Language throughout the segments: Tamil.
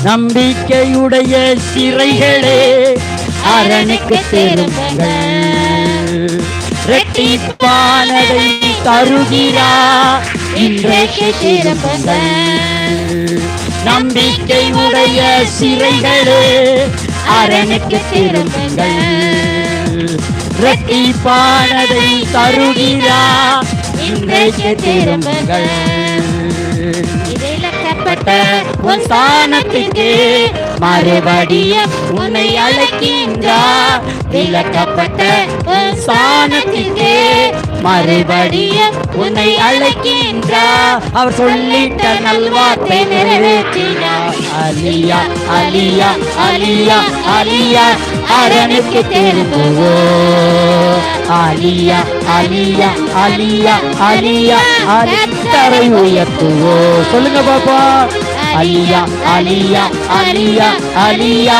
நம்பிக்கையுடைய சிறைகளே அரணுக்கு திரும்புங்கள். இரட்டிப்பானதை தருகிறார், இன்றைக்கு திரும்புங்கள். நம்பிக்கையுடைய சிறைகளே அரணுக்கு திரும்புங்கள். இரட்டிப்பானதை தருகிறார், இன்றைக்கு திரும்புங்கள். உன் ஸ்தானத்துக்கு மறுபடியும் உன்னை அழைக்கின்றார். விலக்கப்பட்ட உன் ஸ்தானத்துக்கு மறுபடியும் உன்னை அழைக்கின்றார். அவர் சொல்லிட்ட நல்வார்த்தை நிறைவேற்றினார். அலியா அலியா அலியா அலியா அரணுக்கு திரும்புவோம். அலியா அலியா அலியா அலியா கர்த்தரை உயர்த்துவோம். சொல்லுங்க பாப்பா. அலியா அலியா அலியா அலியா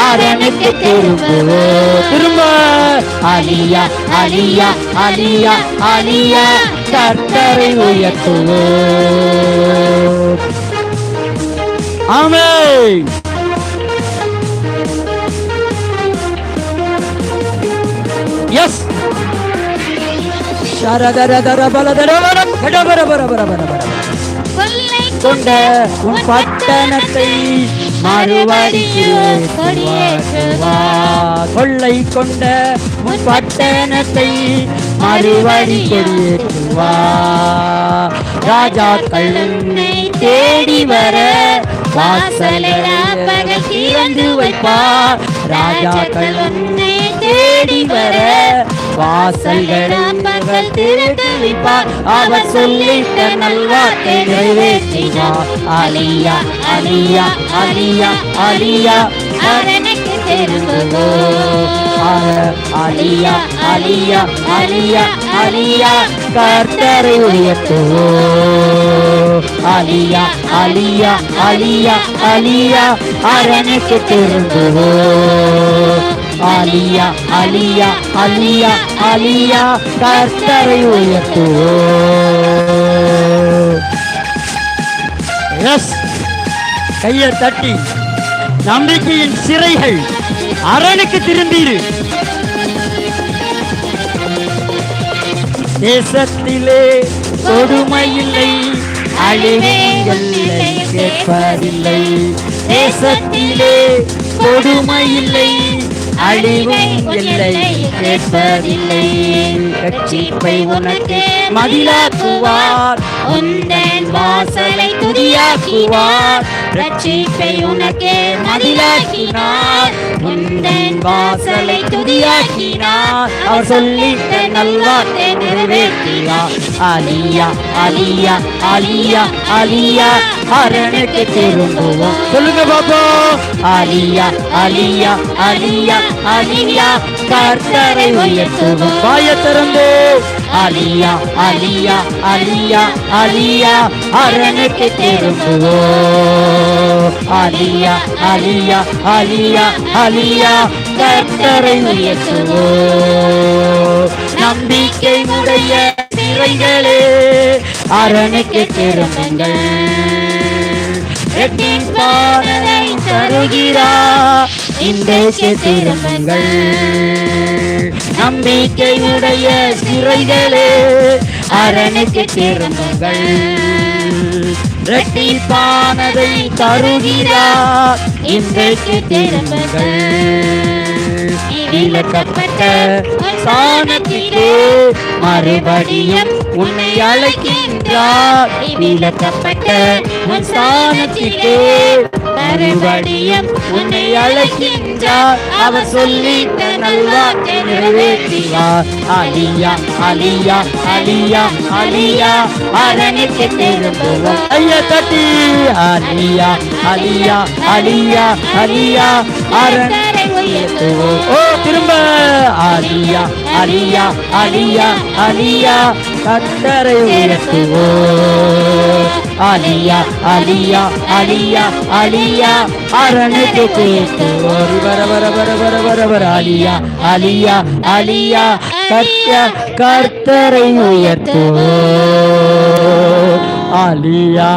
அரணுக்கு திரும்புவோம். திரும்ப அலியா அலியா அலியா அலியா கர்த்தரை உயர்த்துவோம். ஆமென். எஸ் கொண்ட உன் பட்டணத்தை மறுபடியும் கொள்ளை கொண்ட உன் பட்டணத்தை மறுபடியும் ராஜாக்கள் உன்னை தேடி வர வாசலை பகல் திறந்து வைப்பார். ராஜாக்கள் உன்னை தேடி வர வாசல்கள் பகல் திறந்து வைப்பார். அவர் சொல்லிட்ட நல்வார்த்தை நிறைவேற்றினார். அலியா அலியா அலியா அலியா அரணுக்கு திரும்புவோம். அலியா அலியா அலியா அலியா கர்த்தரை உயர்த்துவோம். அலியா அலியா அலியா அலியா அரணுக்கு திரும்புவோம். அலியா அலியா அலியா அலியா கர்த்தரை உயர்த்துவோம். எஸ், கையை தட்டி நம்பிக்கையின் சிறைகள் அரணுக்கு திரும்பிடு. தேசத்திலே கொடுமை இல்லை, அழிவுகள் கேட்பதில்லை. தேசத்திலே கொடுமை இல்லை, அழிவும் இல்லை கேட்பதில்லை. ரட்சிப்பை உனக்கு மதிலாக்குவார், உந்தன் வாசலை துதியாக்குவார். ரட்சிப்பை உனக்கு மதிலாக்கினார், உந்தன் வாசலை துதியாக்கினார். அவர் சொல்லிட்ட நல்வார்த்தை நிறைவேற்றினார். அலியா அலியா அலியா அலியா அரணுக்கு திரும்புவோம். சொல்லுங்க பாப்பா. அலியா அலியா அலியா அலியா கர்த்தரை உயர்த்துவோம். வாயை திறந்து அலியா அலியா அலியா அலியா அரணுக்கு திரும்புவோம். அலியா அலியா அலியா அலியா கர்த்தரை உயர்த்துவோம். நம்பிக்கை உடைய சிறைகளே அரணுக்கு திரும்புங்கள். இரட்டிப்பானதை தருகிறார், இன்றைக்கு திரும்புங்கள். நம்பிக்கையுடைய சிறைகளே அரணுக்கு திரும்புங்கள். இரட்டிப்பானதை தருகிறார், இன்றைக்கு திரும்புங்கள். விலக்கப்பட்ட ஸ்தானத்திலே மறுபடியும் உன்னை அழைக்கின்றார். விலக்கப்பட்ட ஸ்தானத்திலே மறுபடியும் உன்னை அழைக்கின்றார். அவர் சொல்லிட்ட நல்வார்த்தை நிறைவேற்றினார். அலியா அலியா அலியா அலியா அரணுக்கு திரும்புவோம். ஐயா தட்டி அலியா அலியா அலியா அலியா அரணுக்கு உயர்த்துவோம். ஓ திரும்ப அலியா அலியா அலியா அலியா கர்த்தரை உயர்த்துவோம். அலியா அலியா அலியா அலியா அரணுக்கு உயர்த்துவோம். வர வர வர வர வர வர அலியா அலியா அலியா கர்த்தரை உயர்த்துவோம். அலியா